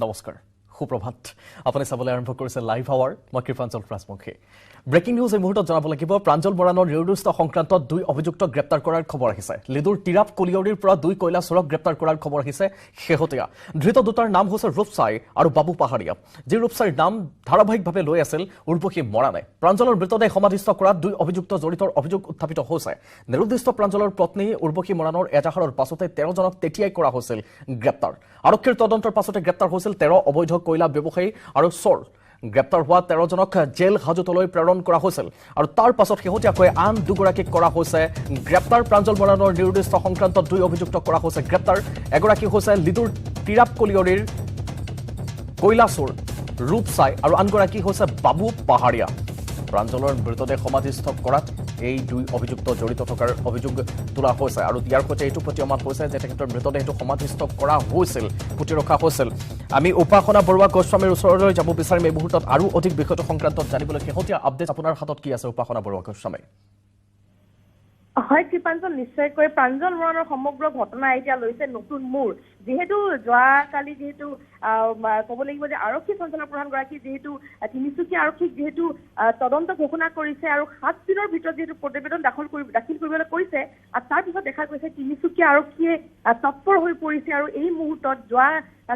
নমস্কাৰ সুপ্ৰভাত আপুনি চাবলৈ আৰম্ভ কৰিছে লাইভ আৱাৰ মই কৃপাঞ্জল ৰাজমুখী ব্ৰেকিং নিউজ এই মুহূৰ্তত জনাব লাগিব প্ৰাঞ্জল বৰানৰ নিৰুদ্দিষ্ট সংক্ৰান্তত দুই অভিযুক্ত গ্ৰেপ্তাৰ কৰাৰ খবৰ আহিছে লিডুৰ তিৰাপ কলিয়ৰিৰ পৰা দুই কয়লা চোৰক গ্ৰেপ্তাৰ কৰাৰ খবৰ আহিছে শেহতীয়া ধৃত দুটাৰ নাম হৈছে ৰূপচাই আৰু বাবু পাহাৰীয়া যি ৰূপচাইৰ নাম ধাৰাবাহিকভাৱে লৈ আছিল উৰ্বশী মৰাণে প্ৰাঞ্জলৰ মৃতদেহ সমাধিস্থ কৰাত দুই অভিযুক্ত জড়িতৰ অভিযোগ উত্থাপিত হৈছে নিৰুদ্দিষ্ট প্ৰাঞ্জলৰ পত্নী উৰ্বশী মৰাণৰ এজাহাৰৰ পাছতে 13 জনক তেতিয়াই কৰা হৈছিল গ্ৰেপ্তাৰ আৰক্ষীৰ তদন্তৰ পাছতে গ্ৰেপ্তাৰ হৈছিল 13 অবৈধ কয়লা ব্যৱসায়ী আৰু চোৰ গ্ৰেপ্তাৰ হোৱা 13 জনক জেল হাজতলৈ প্ৰেৰণ কৰা হৈছিল আৰু তাৰ পাছত শেহতীয়াকৈ আন দুগৰাকীক কৰা হৈছে গ্ৰেপ্তাৰ প্ৰাঞ্জল বৰানৰ নিৰুদ্দিষ্ট সংক্ৰান্তত দুই অভিযুক্ত কৰা হৈছে গ্ৰেপ্তাৰ এগৰাকী হৈছে লিডুৰ তিৰাপ কলিয়ৰিৰ কয়লা চোৰ ৰূপচাই আৰু আনগৰাকী হৈছে বাবু পাহাৰীয়া প্ৰাঞ্জলৰ মৃতদেহ সমাধিস্থ কৰাত এই দুই অভিযুক্ত জড়িত থকাৰ অভিযোগ তোলা হৈছে আৰু ইয়াৰ সৈতে এইটো প্ৰতীয়মান হৈছে যে তেখেতৰ মৃতদেহটো সমাধিস্থ কৰা হৈছিল পুতি ৰখা হৈছিল আমি উপাসনা বৰুৱা গোস্বামীৰ ওচৰলৈ যাব বিচাৰিম এই মুহূৰ্তত আৰু অধিক বিষয়টো সংক্ৰান্তত জানিবলৈ শেহতীয়া আপডেট আপোনাৰ হাতত কি আছে উপাসনা বৰুৱা গোস্বামী হয় কৃপাঞ্জল নিশ্চয়কৈ প্ৰাঞ্জল বৰানৰ সমগ্ৰ ঘটনা এতিয়া লৈছে নতুন মূৰ যেহেতু যোৱাকালি যেহেতু ক'ব লাগিব যে আৰক্ষী সঞ্চালকপ্ৰধানগৰাকী যেহেতু তিনিচুকীয়া আৰক্ষীক যেহেতু তদন্ত ঘোষণা কৰিছে আৰু 7 দিনৰ ভিতৰত যেহেতু প্ৰতিবেদন দাখিল কৰিবলৈ কৈছে আৰু তাৰপিছত দেখা গৈছে তিনিচুকীয়া আৰক্ষীয়ে তৎপৰ হৈ পৰিছে আৰু এই মুহূৰ্তত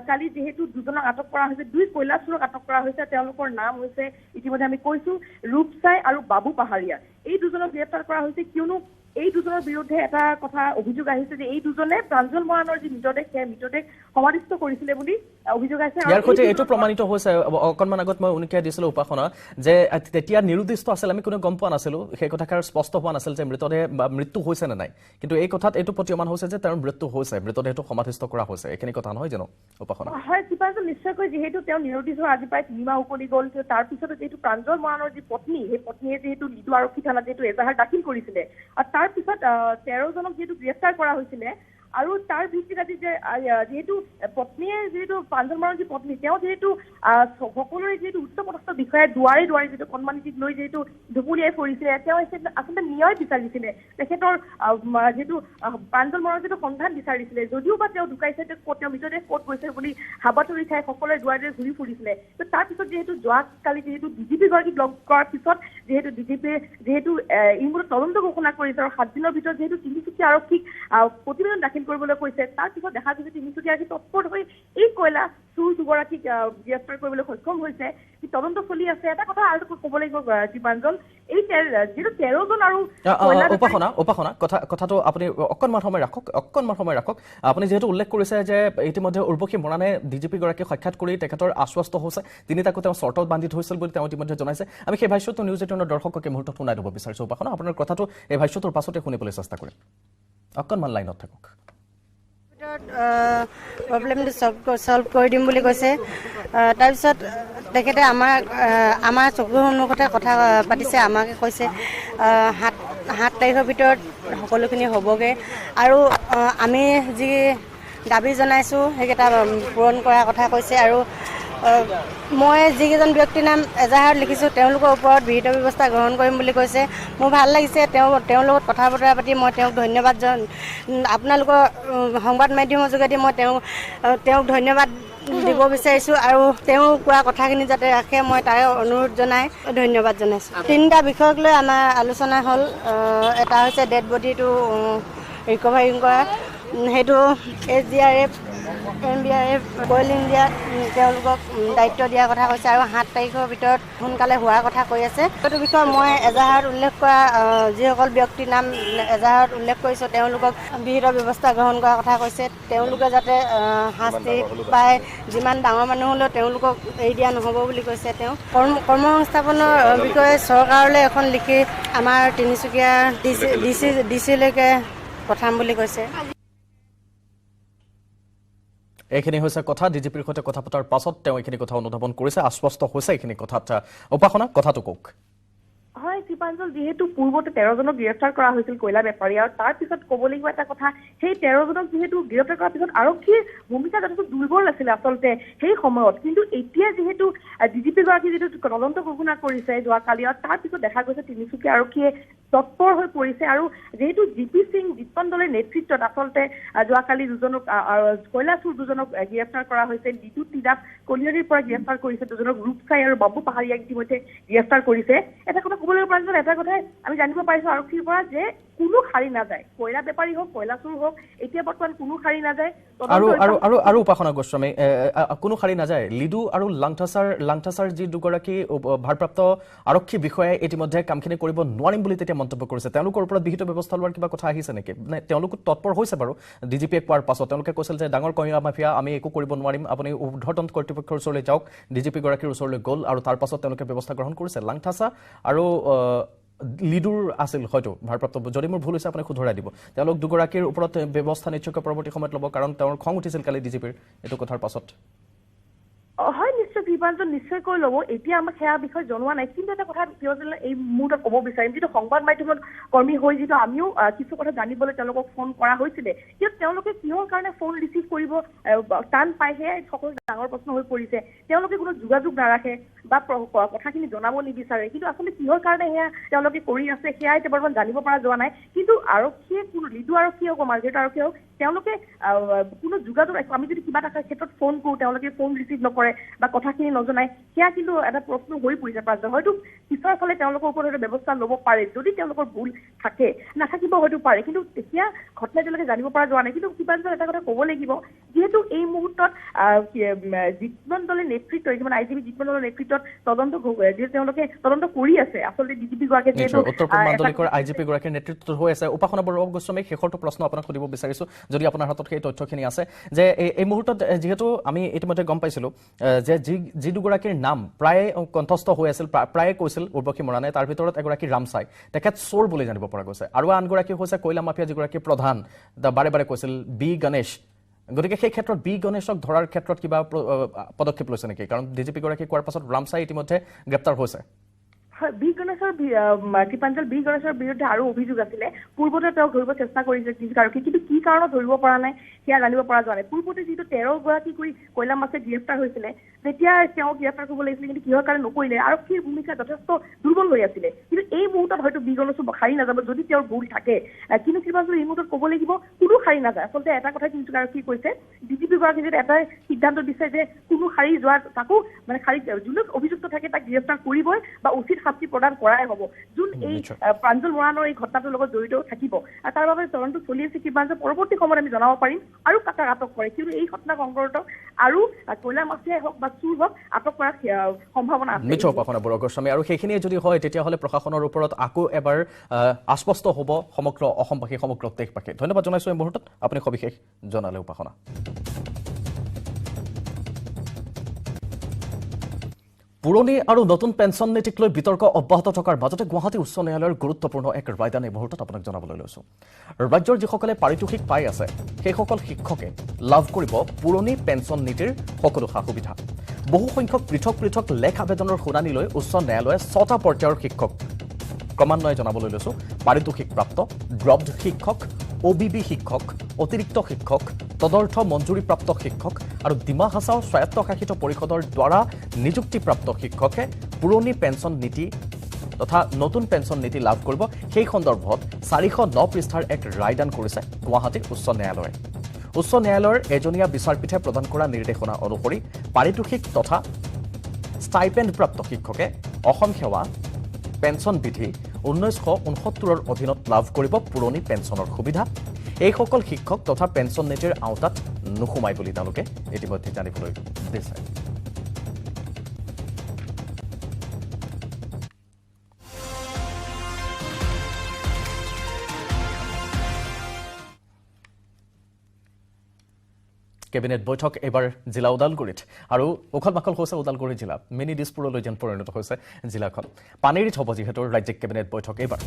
কালি যেহেতু দুজনক আটক কৰা হৈছে দুই কয়লা চোৰক আটক কৰা হৈছে তেওঁলোকৰ নাম হৈছে ইতিমধ্যে আমি কৈছো ৰূপচাই আৰু বাবু পাহাৰীয়া এই দুজনক গ্ৰেপ্তাৰ কৰা হৈছে কিয়নো এই দুজনৰ বিৰুদ্ধে এটা কথা অভিযোগ আহিছে যে এই দুজনে প্ৰাঞ্জল বৰানৰ যি মৃতদেহ সেই মৃতদেহ সমাধিস্থ কৰিছিলে বুলি অভিযোগ আছে ইয়াৰ সৈতে এইটো প্ৰমাণিত হৈছে অকণমান আগত মই উনিকিয়া দিছিলো উপাসনা যে তেতিয়া নিৰুদ্দিষ্ট আছিল আমি কোনো গম পোৱা নাছিলো সেই কথাকাৰ স্পষ্ট হোৱা নাছিল যে মৃতদেহ মৃত্যু হৈছে নে নাই কিন্তু এই কথাত এইটো প্ৰতীয়মান হৈছে যে তেওঁৰ মৃত্যু হৈছে মৃতদেহটো সমাধিস্থ কৰা হৈছে এইখিনি কথা নহয় জানো উপাসনা হয় কৃপাঞ্জল নিশ্চয়কৈ যিহেতু তেওঁ নিৰুদ্দিষ্ট আজি প্ৰায় 3 মাহ উকলি গ'ল তাৰপিছত যেহেতু প্ৰাঞ্জল বৰানৰ যি পত্নী সেই পত্নীয়ে যিহেতু লিডু আৰক্ষী থানাত যেহেতু এজাহাৰ দাখিল কৰিছিলে আৰু তাৰপিছত 13 জনক যেহেতু গ্ৰেপ্তাৰ কৰা হৈছিলে আৰু তাৰ ভিত্তিত আজি যে যেহেতু পত্নীয়ে যেহেতু প্ৰাঞ্জল বৰানৰ যি পত্নী তেওঁ যেহেতু সকলোৰে যেহেতু উচ্চপদস্থ বিষয়াই দুৱাৰে যেহেতু কণমানিটিক লৈ যেহেতু ঢুকুলিয়াই ফুৰিছিলে তেওঁ আচলতে ন্যায় বিচাৰিছিলে তেখেতৰ যেহেতু প্ৰাঞ্জল বৰানৰ যেহেতু সন্ধান বিচাৰিছিলে যদিও বা তেওঁ ঢুকাইছে তেওঁ মৃতদেহ ক'ত গৈছে বুলি হাবাথুৰি খাই সকলোৰে দুৱাৰে ঘূৰি ফুৰিছিলে তো তাৰপিছত যেহেতু যোৱাকালি যেহেতু ডিজিপি গৰাকীক লগ কৰাৰ পিছত যেহেতু ডিজিপিয়ে যেহেতু এই মুহূৰ্তত তদন্ত ঘোষণা কৰিছে আৰু 7 দিনৰ ভিতৰত যেহেতু তিনিচুকীয়া আৰক্ষীক প্ৰতিবেদন দাখিল কৰিবলৈ কৈছে তাৰ পিছত দেখা গৈছে তিনিচুকীয়া আৰক্ষী তৎপৰ হৈ এই কয়লা চোৰ দুগৰাকীক গ্ৰেপ্তাৰ কৰিবলৈ সক্ষম হৈছে তদন্ত চলি আছে এটা কথা আৰু ক'ব লাগিব দীপাঞ্জল এই যেহেতু 13 জন আৰু উপাসনা কথাটো আপুনি অকণমান সময় ৰাখক আপুনি যেহেতু উল্লেখ কৰিছে যে ইতিমধ্যে উৰ্বশী মৰাণে ডিজিপি গৰাকীক সাক্ষাৎ কৰি তেখেতৰ আশ্বস্ত হৈছে তিনি তাকো তেওঁ চৰ্তত বান্ধি থৈছিল বুলি তেওঁ ইতিমধ্যে জনাইছে আমি সেই ভাষ্যটো নিউজ 18 দৰ্শকক এই মুহূৰ্তত শুনাই দিব বিচাৰিছো উপাসনা আপোনাৰ কথাটো এই ভাষ্যটোৰ পাছতে শুনিবলৈ চেষ্টা কৰিম অকণমান লাইনত থাকক প্ৰব্লেমটো সলভ কৰি দিম বুলি কৈছে তাৰপিছত তেখেতে আমাৰ চকুৰ সন্মুখতে কথা পাতিছে আমাকে কৈছে 7 তাৰিখৰ ভিতৰত সকলোখিনি হ'বগৈ আৰু আমি যি দাবী জনাইছোঁ সেইকেইটা পূৰণ কৰাৰ কথা কৈছে আৰু মই যিকেইজন ব্যক্তিৰ নাম এজাহাৰত লিখিছোঁ তেওঁলোকৰ ওপৰত বিহিত ব্যৱস্থা গ্ৰহণ কৰিম বুলি কৈছে মোৰ ভাল লাগিছে তেওঁৰ লগত কথা বতৰা পাতি মই তেওঁক ধন্যবাদ আপোনালোকৰ সংবাদ মাধ্যমৰ যোগেদি মই তেওঁক ধন্যবাদ দিব বিচাৰিছোঁ আৰু তেওঁ কোৱা কথাখিনি যাতে ৰাখে মই তাৰে অনুৰোধ জনাই ধন্যবাদ জনাইছোঁ 3টা বিষয়ক লৈ আমাৰ আলোচনা হ'ল এটা হৈছে ডেড বডিটো ৰিকভাৰিং কৰা সেইটো SDRF NBRF কইল ইণ্ডিয়া তেওঁলোকক দায়িত্ব দিয়াৰ কথা কৈছে আৰু 7 তাৰিখৰ ভিতৰত সোনকালে হোৱাৰ কথা কৈ আছে সেইটো বিষয়ে মই এজাহাৰত উল্লেখ কৰা যিসকল ব্যক্তিৰ নাম এজাহাৰত উল্লেখ কৰিছোঁ তেওঁলোকক বিহিত ব্যৱস্থা গ্ৰহণ কৰাৰ কথা কৈছে তেওঁলোকে যাতে শাস্তি পায় যিমান ডাঙৰ মানুহ হ'লেও তেওঁলোকক এৰি দিয়া নহ'ব বুলি কৈছে তেওঁ কৰ্মসংস্থাপনৰ বিষয়ে চৰকাৰলৈ এখন লিখি আমাৰ তিনিচুকীয়া ডিচিলৈকে পঠাম বুলি কৈছে এইখিনি হৈছে কথা ডিজিপিৰ সৈতে কথা পতাৰ পাছত তেওঁ এইখিনি কথা অনুধাৱন কৰিছে আশ্বস্ত হৈছে এইখিনি কথাত উপাসনা কথাটো কওক হয় শ্ৰীপাঞ্জল যিহেতু পূৰ্বতে 13জনক গ্ৰেপ্তাৰ কৰা হৈছিল কয়লা বেপাৰী আৰু তাৰ পিছত ক'ব লাগিব এটা কথা সেই 13জনক যিহেতু গ্ৰেপ্তাৰ কৰাৰ পিছত আৰক্ষীৰ ভূমিকা যথেষ্ট দুৰ্বল আছিলে আচলতে সেই সময়ত কিন্তু এতিয়া যিহেতু ডিজিপি গৰাকী যিটো তদন্ত ঘোষণা কৰিছে যোৱাকালি আৰু তাৰ পিছত দেখা গৈছে তিনিচুকীয়া আৰক্ষীয়ে তৎপৰ হৈ পৰিছে আৰু যিহেতু জিপি সিং জিতপন দলৰ নেতৃত্বত আচলতে যোৱাকালি দুজনক কয়লা চুৰ দুজনক গ্ৰেপ্তাৰ কৰা হৈছে লিডু টিৰাপ কলিয়ৰীৰ পৰা গ্ৰেপ্তাৰ কৰিছে দুজনক ৰূপচাই আৰু বাবু পাহাৰীয়াক ইতিমধ্যে গ্ৰেপ্তাৰ কৰিছে এটা কথা ক'বলৈ পাৰিছো এটা কথাই আমি জানিব পাৰিছো আৰক্ষীৰ পৰা যে কোনো শাৰী নাযায় কয়লা বেপাৰী হওক কয়লা চুৰ হওক এতিয়া বৰ্তমান কোনো শাৰী নাযায় আৰু উপাসনা গোস্বামী কোনো শাৰী নাযায় লিডু আৰু লাংথাছাৰ যি দুগৰাকী ভাৰপ্ৰাপ্ত আৰক্ষী বিষয়াই ইতিমধ্যে কামখিনি কৰিব নোৱাৰিম বুলি তেতিয়া মন্তব্য কৰিছে তেওঁলোকৰ ওপৰত বিহিত ব্যৱস্থা লোৱাৰ কিবা কথা আহিছে নেকি নে তেওঁলোক তৎপৰ হৈছে বাৰু ডিজিপিয়ে কোৱাৰ পাছত তেওঁলোকে কৈছিল যে ডাঙৰ কয়লা মাফিয়া আমি একো কৰিব নোৱাৰিম আপুনি উৰ্ধতন কৰ্তৃপক্ষৰ ওচৰলৈ যাওক ডিজিপি গৰাকীৰ ওচৰলৈ গ'ল আৰু তাৰ পাছত তেওঁলোকে ব্যৱস্থা গ্ৰহণ কৰিছে লাংথাছা আৰু লিডুৰ আছিল হয়তো ভাৰপ্ৰাপ্ত যদি মোৰ ভুল হৈছে আপুনি শুধৰাই দিব তেওঁলোক দুগৰাকীৰ ওপৰত ব্যৱস্থা নিশ্চয়কৈ পৰৱৰ্তী সময়ত ল'ব কাৰণ তেওঁৰ খং উঠিছিল কালি ডিজিপিৰ এইটো কথাৰ পাছত হয় নিশ্চয় শ্ৰীপাঞ্জল নিশ্চয়কৈ ল'ব এতিয়া আমাক সেয়া বিষয়ে জনোৱা নাই কিন্তু এটা কথা এই মুহূৰ্তত ক'ব বিচাৰিম যিটো সংবাদ মাধ্যমত কৰ্মী হৈ যিটো আমিও কিছু কথা জানিবলৈ তেওঁলোকক ফোন কৰা হৈছিলে কিন্তু তেওঁলোকে কিহৰ কাৰণে ফোন ৰিচিভ কৰিব টান পায় সেয়াই সকলো ডাঙৰ প্ৰশ্ন হৈ পৰিছে তেওঁলোকে কোনো যোগাযোগ নাৰাখে বা কথাখিনি জনাব নিবিচাৰে কিন্তু আচলতে কিহৰ কাৰণে সেয়া তেওঁলোকে কৰি আছে সেয়া এতিয়া বৰ্তমান জানিব পৰা যোৱা নাই কিন্তু আৰক্ষীয়ে কোনো লিডু আৰক্ষীয়ে হওক মাৰ্ঘেট আৰক্ষীয়ে হওক তেওঁলোকে কোনো যোগাযোগ আমি যদি কিবা এটা ক্ষেত্ৰত ফোন কৰোঁ তেওঁলোকে ফোন ৰিচিভ নকৰে বা কথাখিনি নজনায় সেয়া কিন্তু এটা প্ৰশ্ন হৈ পৰিছে প্ৰাঞ্জল হয়তো পিছৰ ফালে তেওঁলোকৰ ওপৰত এটা ব্যৱস্থা ল'ব পাৰে যদি তেওঁলোকৰ ভুল থাকে নাথাকিব হয়তো পাৰে কিন্তু তেতিয়া ঘটনা এতিয়ালৈকে জানিব পৰা যোৱা নাই কিন্তু শ্ৰীপাঞ্জল এটা কথা ক'ব লাগিব যিহেতু এই মুহূৰ্তত জিতপন দলৰ নেতৃত্ব মানে আইজিপি জিতপন দলৰ নেতৃত্বত তেওঁলোকে তদন্ত কৰি আছে আচলতে ডিজিপি গৰাকীয়ে যিহেতু উত্তৰ পূৰ্বাঞ্চলিকৰ আইজিপি গৰাকীৰ নেতৃত্বত হৈ আছে উপাসনা বৰুৱা গোস্বামী শেষৰটো প্ৰশ্ন আপোনাক সুধিব বিচাৰিছো যদি আপোনাৰ হাতত সেই তথ্যখিনি আছে যে এই মুহূৰ্তত যিহেতু আমি ইতিমধ্যে গম পাইছিলো যে যি দুগৰাকীৰ নাম প্ৰায় কণ্ঠস্থ হৈ আছিল প্ৰায়ে কৈছিল উৰ্বশী মৰাণে তাৰ ভিতৰত এগৰাকী ৰামচাই তেখেত চোৰ বুলি জানিব পৰা গৈছে আৰু আনগৰাকী হৈছে কয়লা মাফিয়া যিগৰাকী প্ৰধান বাৰে বাৰে কৈছিল বি গণেশ গতিকে সেই ক্ষেত্ৰত বি গণেশক ধৰাৰ ক্ষেত্ৰত কিবা পদক্ষেপ লৈছে নেকি কাৰণ ডিজিপি গৰাকী কোৱাৰ পাছত ৰামচাই ইতিমধ্যে গ্ৰেপ্তাৰ হৈছে বি গণেশৰ শ্ৰীপাঞ্জল বি গণেশৰ বিৰুদ্ধে আৰু অভিযোগ আছিলে পূৰ্বতে তেওঁক ধৰিব চেষ্টা কৰিছে আৰক্ষী কিন্তু কি কাৰণত ধৰিব পৰা নাই সেয়া জানিব পৰা যোৱা নাই পূৰ্বতে যিটো 13গৰাকী কয়লা মাছে গ্ৰেপ্তাৰ হৈছিলে তেতিয়া তেওঁ গ্ৰেপ্তাৰ কৰিব লাগিছিলে কিন্তু কিহৰ কাৰণে নকৰিলে আৰক্ষীৰ ভূমিকা যথেষ্ট দুৰ্বল হৈ আছিলে কিন্তু এই মুহূৰ্তত হয়তো বি গণেশো শাৰী নাযাব যদি তেওঁৰ ভুল থাকে কিন্তু শ্ৰীপাঞ্জল এই মুহূৰ্তত ক'ব লাগিব কোনো শাৰী নাযায় আচলতে এটা কথা কিন্তু আৰক্ষী কৈছে ডিজিপি গৰাকী যদি এটা সিদ্ধান্ত দিছে যে কোনো শাৰী যোৱা তাকো মানে শাৰী যোনে অভিযুক্ত থাকে তাক গ্ৰেপ্তাৰ কৰিবই বা উচিত শাস্তি প্ৰদান কৰাই হ'ব যোন এই প্ৰাঞ্জল মৰাণৰ এই ঘটনাটোৰ লগত জড়িত থাকিব আৰু তাৰ বাবে তদন্ত চলি আছে শ্ৰীপাঞ্জল পৰৱৰ্তী সময়ত আমি জনাব পাৰিম আৰু কাক আটক কৰে কিন্তু এই ঘটনা সংক্ৰান্ত আৰু কয়লা মাফিয়াই হওক বা চুৰ হওক আটক কৰাৰ সম্ভাৱনা আছে নিশ্চয় উপাসনা বৰুৱা গোস্বামী আৰু সেইখিনিয়ে যদি হয় তেতিয়াহ'লে প্ৰশাসনৰ ওপৰত আকৌ এবাৰ আশ্বস্ত হ'ব সমগ্ৰ অসমবাসী সমগ্ৰ দেশবাসী ধন্যবাদ জনাইছোঁ এই মুহূৰ্তত আপুনি সবিশেষ জনালে উপাসনা পুৰণি আৰু নতুন পেঞ্চন নীতিক লৈ বিতৰ্ক অব্যাহত থকাৰ মাজতে গুৱাহাটী উচ্চ ন্যায়ালয়ৰ গুৰুত্বপূৰ্ণ এক ৰায়দান এই মুহূৰ্তত আপোনাক জনাবলৈ লৈছোঁ ৰাজ্যৰ যিসকলে পাৰিতোষিক পাই আছে সেইসকল শিক্ষকে লাভ কৰিব পুৰণি পেঞ্চন নীতিৰ সকলো সা সুবিধা বহু সংখ্যক পৃথক পৃথক লেখ আবেদনৰ শুনানি লৈ উচ্চ ন্যায়ালয়ে 6টা পৰ্যায়ৰ শিক্ষক ক্ৰমান্বয়ে জনাবলৈ লৈছোঁ পাৰিতোষিকপ্ৰাপ্ত ড্ৰপড শিক্ষক OBB শিক্ষক অতিৰিক্ত শিক্ষক তদৰ্থ মঞ্জুৰীপ্ৰাপ্ত শিক্ষক আৰু ডিমা হাছাও স্বায়ত্তশাসিত পৰিষদৰ দ্বাৰা নিযুক্তিপ্ৰাপ্ত শিক্ষকে পুৰণি পেঞ্চন নীতি তথা নতুন পেঞ্চন নীতি লাভ কৰিব সেই সন্দৰ্ভত 409 পৃষ্ঠাৰ এক ৰায়দান কৰিছে গুৱাহাটী উচ্চ ন্যায়ালয়ে উচ্চ ন্যায়ালয়ৰ এজনীয়া বিচাৰপীঠে প্ৰদান কৰা নিৰ্দেশনা অনুসৰি পাৰিতোষিক তথা ষ্টাইপেণ্ডপ্ৰাপ্ত শিক্ষকে অসম সেৱা পেঞ্চন বিধি 1969ৰ অধীনত লাভ কৰিব পুৰণি পেঞ্চনৰ সুবিধা এইসকল শিক্ষক তথা পেঞ্চন নীতিৰ আওতাত নুসুমাই বুলি তেওঁলোকে ইতিমধ্যে জানিবলৈ দিছে কেবিনেট বৈঠক এবাৰ জিলা ওদালগুৰিত আৰু উখল মাখল হৈছে ওদালগুৰি জিলা মিনি দিছপুৰলৈ যেন পৰিণত হৈছে জিলাখন পানেৰীত হ'ব যিহেতু ৰাজ্যিক কেবিনেট বৈঠক এইবাৰ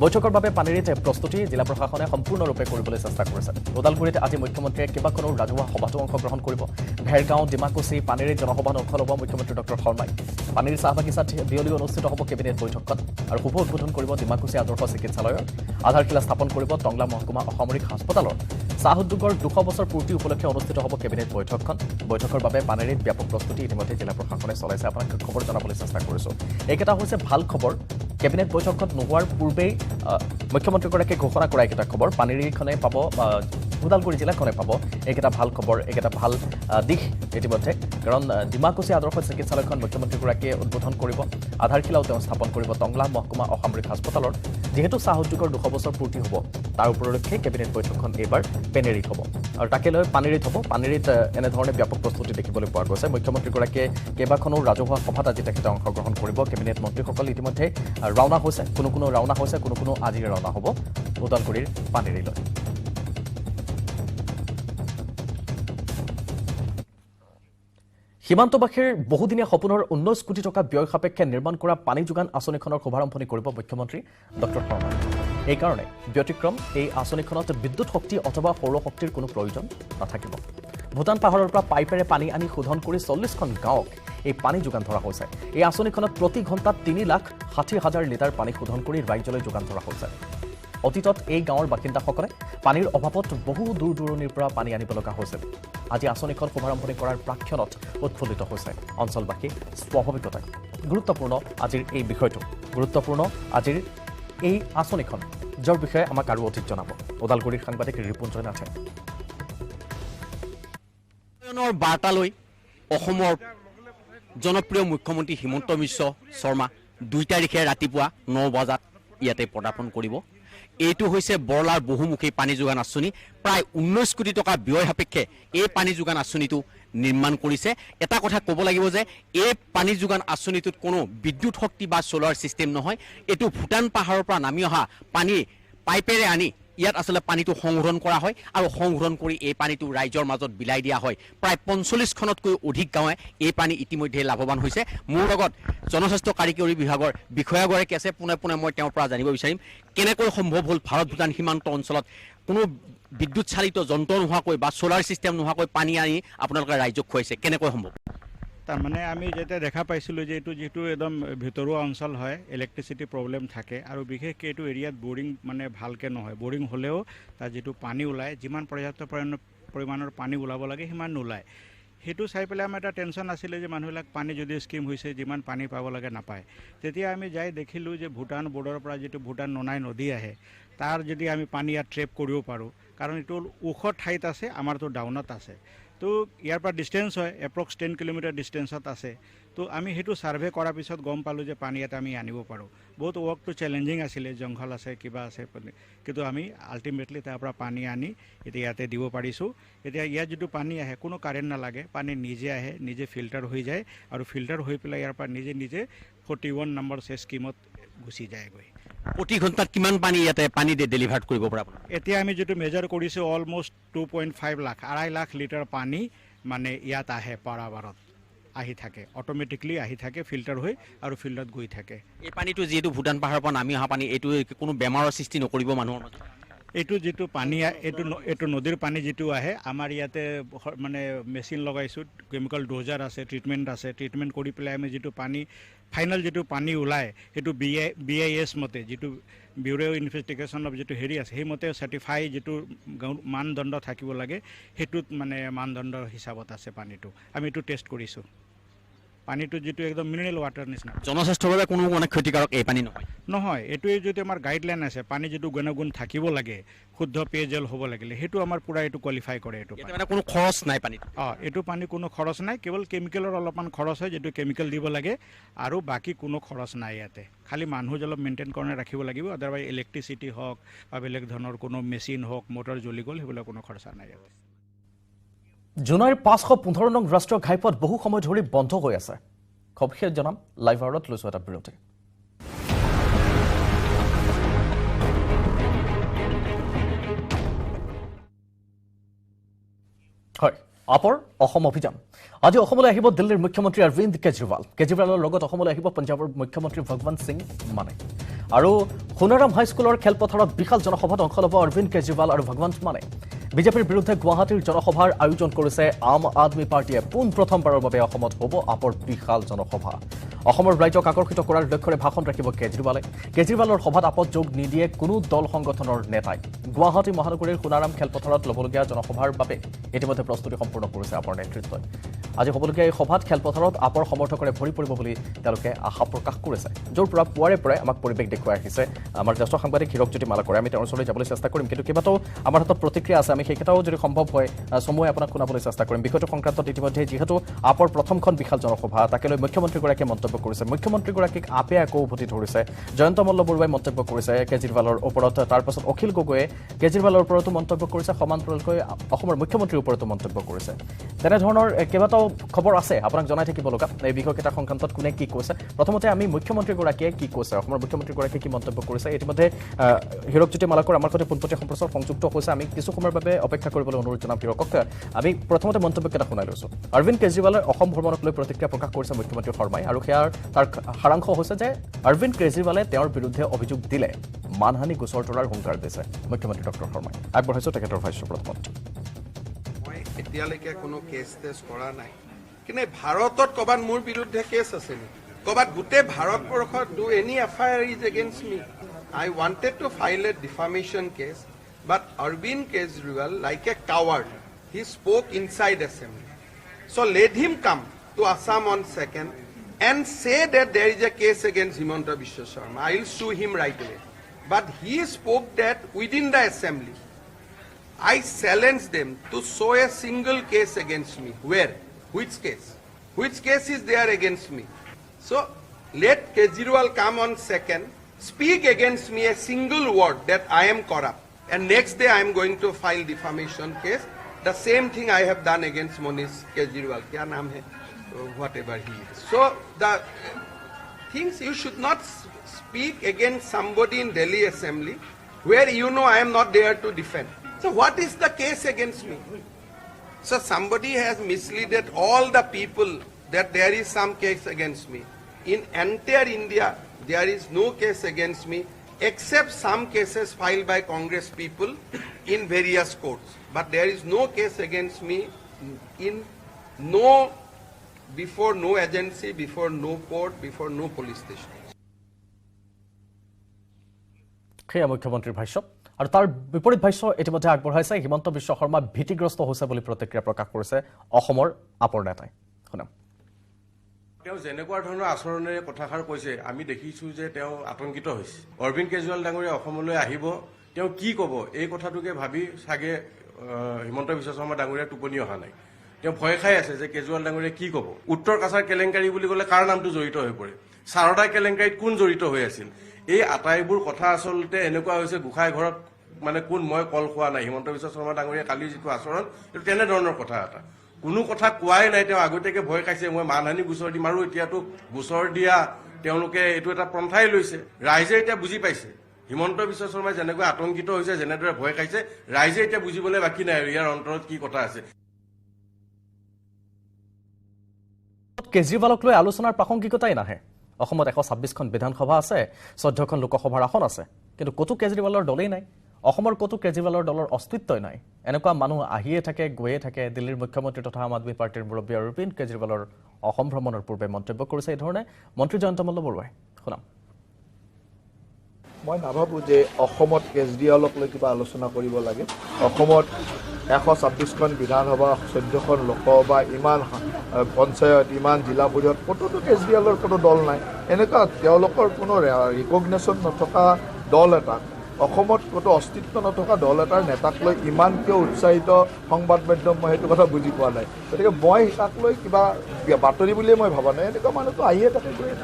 বৈঠকৰ বাবে পানেৰীত প্ৰস্তুতি জিলা প্ৰশাসনে সম্পূৰ্ণৰূপে কৰিবলৈ চেষ্টা কৰিছে ওদালগুৰিত আজি মুখ্যমন্ত্ৰীয়ে কেইবাখনো ৰাজহুৱা সভাতো অংশগ্ৰহণ কৰিব ভেৰগাঁও ডিমাকুচি পানেৰীত জনসভাত অংশ ল'ব মুখ্যমন্ত্ৰী ডক্টৰ শৰ্মাই পানেৰী চাহ বাগিচাত বিয়লি অনুষ্ঠিত হ'ব কেবিনেট বৈঠকখন আৰু শুভ উদ্বোধন কৰিব ডিমাকুচি আদৰ্শ চিকিৎসালয়ৰ আধাৰশিলা স্থাপন কৰিব টংলা মহকুমা অসামৰিক হাস্পতালৰ চাহ উদ্যোগৰ 200 বছৰ পূৰ্তি উপলক্ষে অনুষ্ঠিত হ'ব কেবিনেট বৈঠকখন বৈঠকৰ বাবে পানেৰীত ব্যাপক প্ৰস্তুতি ইতিমধ্যে জিলা প্ৰশাসনে চলাইছে আপোনাক খবৰ জনাবলৈ চেষ্টা কৰিছো এইকেইটা হৈছে ভাল খবৰ কেবিনেট বৈঠকত নোহোৱাৰ পূৰ্বেই মুখ্যমন্ত্ৰীগৰাকীয়ে ঘোষণা কৰা এইকেইটা খবৰ পানেৰীখনে পাব ওদালগুৰি জিলাখনে পাব এইকেইটা ভাল খবৰ এইকেইটা ভাল দিশ ইতিমধ্যে কাৰণ ডিমাকুচি আদৰ্শ চিকিৎসালয়খন মুখ্যমন্ত্ৰীগৰাকীয়ে উদ্বোধন কৰিব আধাৰশিলাও তেওঁ স্থাপন কৰিব টংলা মহকুমা অসামৰিক হাস্পতালৰ যিহেতু চাহ উদ্যোগৰ 200 বছৰ পূৰ্তি হ'ব তাৰ উপলক্ষে কেবিনেট বৈঠকখন এইবাৰ পেনেৰীত হ'ব আৰু তাকে লৈ পানেৰীত হ'ব পানেৰীত এনেধৰণে ব্যাপক প্ৰস্তুতি দেখিবলৈ পোৱা গৈছে মুখ্যমন্ত্ৰীগৰাকীয়ে কেইবাখনো ৰাজহুৱা সভাত আজি তেখেতে অংশগ্ৰহণ কৰিব কেবিনেট মন্ত্ৰীসকল ইতিমধ্যে ৰাওনা হৈছে কোনো ৰাওনা হৈছে কোনো আজি ৰাওনা হ'ব ওদালগুৰিৰ পানেৰীলৈ সীমান্তবাসীৰ বহুদিনীয়া সপোনৰ 19 কোটি টকা ব্যয় সাপেক্ষে নিৰ্মাণ কৰা পানী যোগান আঁচনিখনৰ শুভাৰম্ভণি কৰিব মুখ্যমন্ত্ৰী ডক্টৰ শৰ্মা এই কাৰণে ব্যতিক্ৰম এই আঁচনিখনত বিদ্যুৎ শক্তি অথবা সৌৰ শক্তিৰ কোনো প্ৰয়োজন নাথাকিব ভূটান পাহাৰৰ পৰা পাইপেৰে পানী আনি শোধন কৰি 40খন গাঁৱক এই পানী যোগান ধৰা হৈছে এই আঁচনিখনত প্ৰতি ঘণ্টাত 3,60,000 লিটাৰ পানী শোধন কৰি ৰাজ্যলৈ যোগান ধৰা হৈছে অতীতত এই গাঁৱৰ বাসিন্দাসকলে পানীৰ অভাৱত বহু দূৰ দূৰণিৰ পৰা পানী আনিব লগা হৈছিল আজি আঁচনিখন শুভাৰম্ভণি কৰাৰ প্ৰাক্ষণত উৎফুল্লিত হৈছে অঞ্চলবাসী স্বাভাৱিকতাই গুৰুত্বপূৰ্ণ আজিৰ এই বিষয়টো গুৰুত্বপূৰ্ণ আজিৰ এই আঁচনিখন যাৰ বিষয়ে আমাক আৰু অধিক জনাব ওদালগুৰিৰ সাংবাদিক ৰিপুঞ্জয় নাথে বাৰ্তালৈ অসমৰ জনপ্ৰিয় মুখ্যমন্ত্ৰী হিমন্ত বিশ্ব শৰ্মা 2 তাৰিখে ৰাতিপুৱা 9 বজাত ইয়াতে পদাৰ্পণ কৰিব এইটো হৈছে বৰলাৰ বহুমুখী পানী যোগান আঁচনি প্ৰায় 19 কোটি টকা ব্যয় সাপেক্ষে এই পানী যোগান আঁচনিটো নিৰ্মাণ কৰিছে এটা কথা ক'ব লাগিব যে এই পানী যোগান আঁচনিটোত কোনো বিদ্যুৎ শক্তি বা সোলাৰ সিস্টেম নহয় এটো ভূটান পাহাৰৰ পৰা নামি অহা পানী পাইপেৰে আনি ইয়াত আসলে পানীটো সংগ্ৰহণ কৰা হয় আৰু সংগ্ৰহণ কৰি এই পানীটো ৰাইজৰ মাজত বিলাই দিয়া হয় প্ৰায় 45খনতকৈ অধিক গাঁৱে এই পানী ইতিমধ্যে লাভৱান হৈছে মোৰ লগত জনস্বাস্থ্য কাৰিকৰী বিভাগৰ বিষয়াগৰাকী আছে পুনে মই তেওঁৰ পৰা জানিব বিচাৰিম কেনেকৈ সম্ভৱ হ'ল ভাৰত ভূটান সীমান্ত অঞ্চলত কোনো বিদ্যুৎ চালিত যন্ত্ৰ নোহোৱাকৈ বা সোলাৰ সিস্টেম নোহোৱাকৈ পানী আনি আপোনালোকে ৰাইজক খুৱাইছে কেনেকৈ সম্ভৱ তাৰমানে আমি যেতিয়া দেখা পাইছিলোঁ যে এইটো যিটো একদম ভিতৰুৱা অঞ্চল হয় ইলেক্ট্ৰিচিটি প্ৰব্লেম থাকে আৰু বিশেষকৈ এইটো এৰিয়াত বৰিং মানে ভালকৈ নহয় বৰিং হ'লেও তাৰ যিটো পানী ওলায় যিমান পৰ্যাপ্ত পৰিমাণৰ পানী ওলাব লাগে সিমান নোলায় সেইটো চাই পেলাই আমাৰ এটা টেনশ্যন আছিলে যে মানুহবিলাক পানী যদি স্কিম হৈছে যিমান পানী পাব লাগে নাপায় তেতিয়া আমি যাই দেখিলোঁ যে ভূটান বৰ্ডাৰৰ পৰা যিটো ভূটান ননাই নদী আহে তাৰ যদি আমি পানী ইয়াত ট্ৰেপ কৰিব পাৰোঁ কাৰণ এইটো ওখ ঠাইত আছে আমাৰতো ডাউনত আছে তো ইয়াৰ পৰা ডিষ্টেঞ্চ হয় এপ্ৰক্স 10 কিলোমিটাৰ ডিষ্টেঞ্চত আছে তো আমি সেইটো ছাৰ্ভে কৰাৰ পিছত গম পালোঁ যে পানী এটা আমি আনিব পাৰোঁ বহুত ৱৰ্কটো চেলেঞ্জিং আছিলে জংঘল আছে কিবা আছে কিন্তু আমি আল্টিমেটলি তাৰ পৰা পানী আনি এতিয়া ইয়াতে দিব পাৰিছোঁ এতিয়া ইয়াত যিটো পানী আহে কোনো কাৰেণ্ট নালাগে পানী নিজে আহে নিজে ফিল্টাৰ হৈ যায় আৰু ফিল্টাৰ হৈ পেলাই ইয়াৰ পৰা নিজে 41 নম্বৰ স্কিমত গুচি যায়গৈ প্ৰতি ঘণ্টাত কিমান পানী ইয়াতে পানী ডেলিভাৰ কৰিব পৰা এতিয়া আমি যিটো মেজাৰ কৰিছোঁ অলমোষ্ট 2.5 লাখ 2.5 লাখ লিটাৰ পানী মানে ইয়াত আহে পাৰাবাৰত আহি থাকে অটোমেটিকলি আহি থাকে ফিল্টাৰ হৈ আৰু ফিল্ডত গৈ থাকে এই পানীটো যিহেতু ভূটান পাহাৰৰ পৰা নামি অহা পানী এইটো কোনো বেমাৰৰ সৃষ্টি নকৰিব মানুহৰ মাজত এইটো যিটো পানী এইটো নদীৰ পানী যিটো আহে আমাৰ ইয়াতে মানে মেচিন লগাইছোঁ কেমিকেল ড'জাৰ আছে ট্ৰিটমেণ্ট কৰি পেলাই আমি যিটো পানী ফাইনেল যিটো পানী ওলায় সেইটো BIS মতে যিটো ব্যুৰ' ইনভেষ্টিগেশ্যন অফ যিটো হেৰি আছে সেইমতে চাৰ্টিফাই যিটো মানদণ্ড থাকিব লাগে সেইটোত মানে মানদণ্ডৰ হিচাপত আছে পানীটো আমি এইটো টেষ্ট কৰিছোঁ পানীটো যিটো একদম মিনাৰেল ৱাটাৰ নিচিনা জনস্বাস্থ্যৰ বাবে কোনো মানে ক্ষতিকাৰক এই পানী নহয় এইটোৱে যদি আমাৰ গাইডলাইন আছে পানী যিটো গুণাগুণ থাকিব লাগে শুদ্ধ পেয়জল হ'ব লাগিলে সেইটো আমাৰ পুৰা এইটো কোৱালিফাই কৰে এইটো মানে কোনো খৰচ নাই পানীত এইটো পানী কোনো খৰচ নাই কেৱল কেমিকেলৰ অলপমান খৰচ হয় যিটো কেমিকেল দিব লাগে আৰু বাকী কোনো খৰচ নাই ইয়াতে খালি মানুহ অলপ মেইনটেইন কৰি ৰাখিব লাগিব আদাৰৱাইজ ইলেক্ট্ৰিচিটি হওক বা বেলেগ ধৰণৰ কোনো মেচিন হওক মটৰ জ্বলি গ'ল সেইবিলাক কোনো খৰচা নাই ইয়াতে জুনাইৰ 515 নং ৰাষ্ট্ৰীয় ঘাইপথ বহু সময় ধৰি বন্ধ হৈ আছে খবৰখিনি জনাম লাইভ আৱাৰত লৈছোঁ এটা বিৰতি হয় আপৰ অসম অভিযান আজি অসমলৈ আহিব দিল্লীৰ মুখ্যমন্ত্ৰী অৰবিন্দ কেজৰিৱাল কেজৰিৱালৰ লগত অসমলৈ আহিব পঞ্জাৱৰ মুখ্যমন্ত্ৰী ভগৱন্ত সিং মানে আৰু সোণাৰাম হাইস্কুলৰ খেলপথাৰত বিশাল জনসভাত অংশ ল'ব অৰবিন্দ কেজৰিৱাল আৰু ভগৱন্ত মানে বিজেপিৰ বিৰুদ্ধে গুৱাহাটীৰ জনসভাৰ আয়োজন কৰিছে আম আদমি পাৰ্টিয়ে প্ৰথমবাৰৰ বাবে অসমত হ'ব আপৰ বিশাল জনসভা অসমৰ ৰাইজক আকৰ্ষিত কৰাৰ লক্ষ্যৰে ভাষণ ৰাখিব কেজৰিৱালৰ সভাত আপত যোগ নিদিয়ে কোনো দল সংগঠনৰ নেতাই গুৱাহাটী মহানগৰীৰ সোণাৰাম খেলপথাৰত ল'বলগীয়া জনসভাৰ বাবে ইতিমধ্যে প্ৰস্তুতি সম্পূৰ্ণ কৰিছে আপৰ নেতৃত্বই আজি হ'বলগীয়া এই সভাত খেলপথাৰত আপৰ সমৰ্থকৰে ভৰি পৰিব বুলি তেওঁলোকে আশা প্ৰকাশ কৰিছে য'ৰ পৰা পুৱাৰে পৰাই আমাক পৰিৱেশ দেখুৱাই আহিছে আমাৰ জ্যেষ্ঠ সাংবাদিক হীৰকজ্যোতি মালাকৰে আমি তেওঁৰ ওচৰলৈ যাবলৈ চেষ্টা কৰিম কিন্তু কেইবাটাও আমাৰ হাতত প্ৰতিক্ৰিয়া আছে আমি সেইকেইটাও যদি সম্ভৱ হয় সময় আপোনাক শুনাবলৈ চেষ্টা কৰিম বিষয়টো সংক্ৰান্তত ইতিমধ্যে যিহেতু আপৰ প্ৰথমখন বিশাল জনসভা তাকে লৈ মুখ্যমন্ত্ৰীগৰাকীয়ে মন্তব্য কৰিছে মুখ্যমন্ত্ৰীগৰাকীক আপে আকৌ উভতি ধৰিছে জয়ন্ত মল্ল বৰুৱাই মন্তব্য কৰিছে কেজৰিৱালৰ ওপৰত তাৰ পাছত অখিল গগৈয়ে কেজৰিৱালৰ ওপৰতো মন্তব্য কৰিছে সমান্তৰালকৈ অসমৰ মুখ্যমন্ত্ৰীৰ ওপৰতো মন্তব্য কৰিছে তেনেধৰণৰ কেইবাটাও খবৰ আছে আপোনাক জনাই থাকিব লগা এই বিষয়কেইটা সংক্ৰান্তত কোনে কি কৈছে প্ৰথমতে আমি মুখ্যমন্ত্ৰীগৰাকীয়ে কি কৈছে অসমৰ মুখ্যমন্ত্ৰীগৰাকীয়ে কি মন্তব্য কৰিছে ইতিমধ্যে হীৰকজ্যোতি মালাকৰ আমাৰ সৈতে পোনপটীয়া সম্প্ৰচাৰ সংযুক্ত হৈছে আমি কিছু সময়ৰ বাবে অপেক্ষা কৰিবলৈ অনুৰোধ জনাম হীৰকক আমি প্ৰথমতে মন্তব্যকেইটা শুনাই লৈছোঁ অৰবিন্দ কেজৰিৱালৰ অসম ভ্ৰমণক লৈ প্ৰতিক্ৰিয়া প্ৰকাশ কৰিছে মুখ্যমন্ত্ৰী শৰ্মাই আৰু তাৰ সাৰাংশ হৈছে যে অৰবিন্দ কেজৰিৱালে তেওঁৰ বিৰুদ্ধে অভিযোগ দিলে মানহানি গোচৰ তৰাৰ হুংকাৰ দিছে মুখ্যমন্ত্ৰী ডক্টৰ শৰ্মাই আগবঢ়াইছোঁ তেখেতৰ ভাষ্য প্ৰথমত মই এতিয়ালৈকে কোনো কেছ টেছ কৰা নাই কিন্তু ভাৰতত ক'ৰবাত মোৰ বিৰুদ্ধে কেছ আছে নেকি ক'ৰবাত গোটেই ভাৰতবৰ্ষত do any FIR is against me I wanted to file a defamation case but Arvind Kejriwal like a coward he spoke inside assembly so' let him come to Assam on second and say that there is a case against Himanta Biswa Sarma. I will sue him right away. But he spoke that within the assembly. I challenge them to show a single case against me. Where? Which case? Which case is there against me? So let Kejriwal come on second, speak against me a single word that I am corrupt. And next day I am going to file defamation case. The same thing I have done against Monish Kejriwal. Kya naam hai? Whatever he is. So the things you should not speak against somebody in Delhi Assembly where you know I am not there to defend. So what is the case against me? So somebody has misled all the people that there is some case against me. In entire India there is no case against me except some cases filed by Congress people in various courts. But there is no case against me in before no agency, before no court, before no police station. সেয়া মুখ্যমন্ত্ৰীৰ ভাষ্য আৰু তাৰ বিপৰীত ভাষ্য ইতিমধ্যে আগবঢ়াইছে হিমন্ত বিশ্ব শৰ্মা ভীতিগ্ৰস্ত হৈছে বুলি প্ৰতিক্ৰিয়া প্ৰকাশ কৰিছে অসমৰ আপৰ নেতাই শুনাম তেওঁ যেনেকুৱা ধৰণৰ আচৰণেৰে কথাষাৰ কৈছে আমি দেখিছোঁ যে তেওঁ আতংকিত হৈছে অৰবিন্দ কেজৰিৱাল ডাঙৰীয়া অসমলৈ আহিব তেওঁ কি ক'ব এই কথাটোকে ভাবি চাগে হিমন্ত বিশ্ব শৰ্মা ডাঙৰীয়া টোপনি অহা নাই তেওঁ ভয় খাই আছে যে কেজৰিৱাল ডাঙৰীয়া কি ক'ব উত্তৰ কাছাৰ কেলেংকাৰী বুলি ক'লে কাৰ নামটো জড়িত হৈ পৰে সাৰদা কেলেংকাৰীত কোন জড়িত হৈ আছিল এই আটাইবোৰ কথা আচলতে এনেকুৱা হৈছে গোসাঁই ঘৰত মানে কোন মই কল খোৱা নাই হিমন্ত বিশ্ব শৰ্মা ডাঙৰীয়া কালি যিটো আচৰণ এইটো তেনেধৰণৰ কথা এটা কোনো কথা কোৱাই নাই তেওঁ আগতীয়াকে ভয় খাইছে মই মানহানি গোচৰ দিম আৰু এতিয়াতো গোচৰ দিয়া তেওঁলোকে এইটো এটা পন্থাই লৈছে ৰাইজে এতিয়া বুজি পাইছে হিমন্ত বিশ্ব শৰ্মাই যেনেকৈ আতংকিত হৈছে যেনেদৰে ভয় খাইছে ৰাইজে এতিয়া বুজিবলৈ বাকী নাই আৰু ইয়াৰ অন্তৰত কি কথা আছে কেজৰিৱালক লৈ আলোচনাৰ প্ৰাসংগিকতাই নাহে অসমত 126খন বিধানসভা আছে 14খন লোকসভাৰ আসন আছে কিন্তু কতো কেজৰিৱালৰ দলেই নাই অসমৰ কতো কেজৰিৱালৰ দলৰ অস্তিত্বই নাই এনেকুৱা মানুহ আহিয়ে থাকে গৈয়ে থাকে দিল্লীৰ মুখ্যমন্ত্ৰী তথা আম আদমি পাৰ্টিৰ মুৰব্বী অৰবিন্দ কেজৰিৱালৰ অসম ভ্ৰমণৰ পূৰ্বে মন্তব্য কৰিছে এই ধৰণে মন্ত্ৰী জয়ন্ত মল্ল বৰুৱাই শুনাম মই নাভাবোঁ যে অসমত কেজৰিৱালক লৈ কিবা আলোচনা কৰিব লাগে অসমত 126খন বিধানসভা 14খন লোকসভা ইমান পঞ্চায়ত ইমান জিলা পৰিষদ ক'তোতো কেজৰিৱালৰ কোনো দল নাই এনেকুৱা তেওঁলোকৰ কোনো ৰিকগনেশ্যন নথকা দল এটা অসমত ক'তো অস্তিত্ব নথকা দল এটাৰ নেতাক লৈ ইমান কিয় উৎসাহিত সংবাদ মাধ্যম মই সেইটো কথা বুজি পোৱা নাই গতিকে মই তাক লৈ কিবা বাতৰি বুলিয়ে মই ভবা নাই এনেকুৱা মানুহটো আহিয়ে থাকে গৈয়ে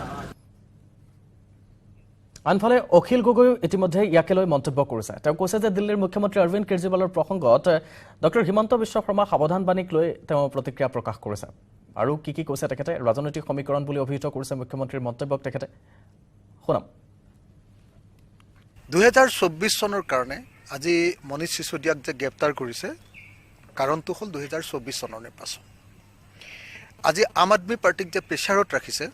আনফালে অখিল গগৈ ইতিমধ্যে ইয়াকে লৈ মন্তব্য কৰিছে তেওঁ কৈছে যে দিল্লীৰ মুখ্যমন্ত্ৰী অৰবিন্দ কেজৰিৱালৰ প্ৰসংগত ডক্টৰ হিমন্ত বিশ্ব শৰ্মা সাৱধানবাণীক লৈ তেওঁ প্ৰতিক্ৰিয়া প্ৰকাশ কৰিছে আৰু কি কৈছে তেখেতে ৰাজনৈতিক সমীকৰণ বুলি অভিহিত কৰিছে মুখ্যমন্ত্ৰীৰ মন্তব্যক তেখেতে শুনাম 2024 চনৰ কাৰণে আজি মনীষ সিসোদিয়াক যে গ্ৰেপ্তাৰ কৰিছে কাৰণটো হ'ল 2024 চনৰ নিৰ্বাচন। আজি আম আদমি পাৰ্টিক যে প্ৰেছাৰত ৰাখিছে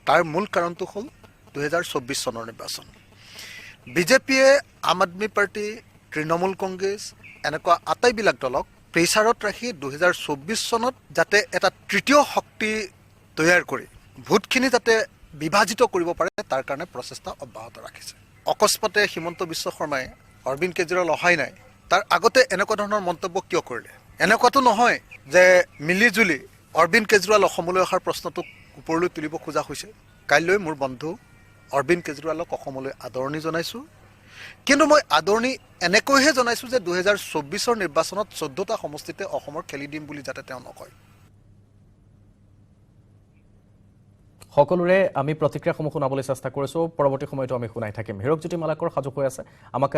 তাৰ মূল কাৰণটো হ'ল 2024 চনৰ নিৰ্বাচন। বিজেপিয়ে আম আদমি পাৰ্টি, তৃণমূল কংগ্ৰেছ এনেকুৱা আটাইবিলাক দলক প্ৰেছাৰত ৰাখি 2024 চনত যাতে এটা তৃতীয় শক্তি তৈয়াৰ কৰি ভোটখিনি যাতে বিভাজিত কৰিব পাৰে তাৰ কাৰণে প্ৰচেষ্টা অব্যাহত ৰাখিছে। অকস্মাতে হিমন্ত বিশ্ব শৰ্মাই অৰবিন্দ কেজৰিৱাল অহাই নাই, তাৰ আগতে এনেকুৱা ধৰণৰ মন্তব্য কিয় কৰিলে? এনেকুৱাতো নহয় যে মিলিজুলি অৰবিন্দ কেজৰিৱাল অসমলৈ অহাৰ প্ৰশ্নটোক ওপৰলৈ তুলিব খোজা হৈছে। কাইলৈ মোৰ বন্ধু অৰবিন্দ কেজৰিৱালক অসমলৈ আদৰণি জনাইছোঁ, কিন্তু মই আদৰণি এনেকৈহে জনাইছোঁ যে 2024 নিৰ্বাচনত 14টা সমষ্টিতে অসমৰ খেলি দিম বুলি যাতে তেওঁ নকয়। সকলোৰে আমি প্ৰতিক্ৰিয়াসমূহ শুনাবলৈ চেষ্টা কৰিছোঁ। পৰৱৰ্তী সময়তো আমি শুনাই থাকিম। হীৰকজ্যোতি মালাকৰ সাজু হৈ আছে। আমাক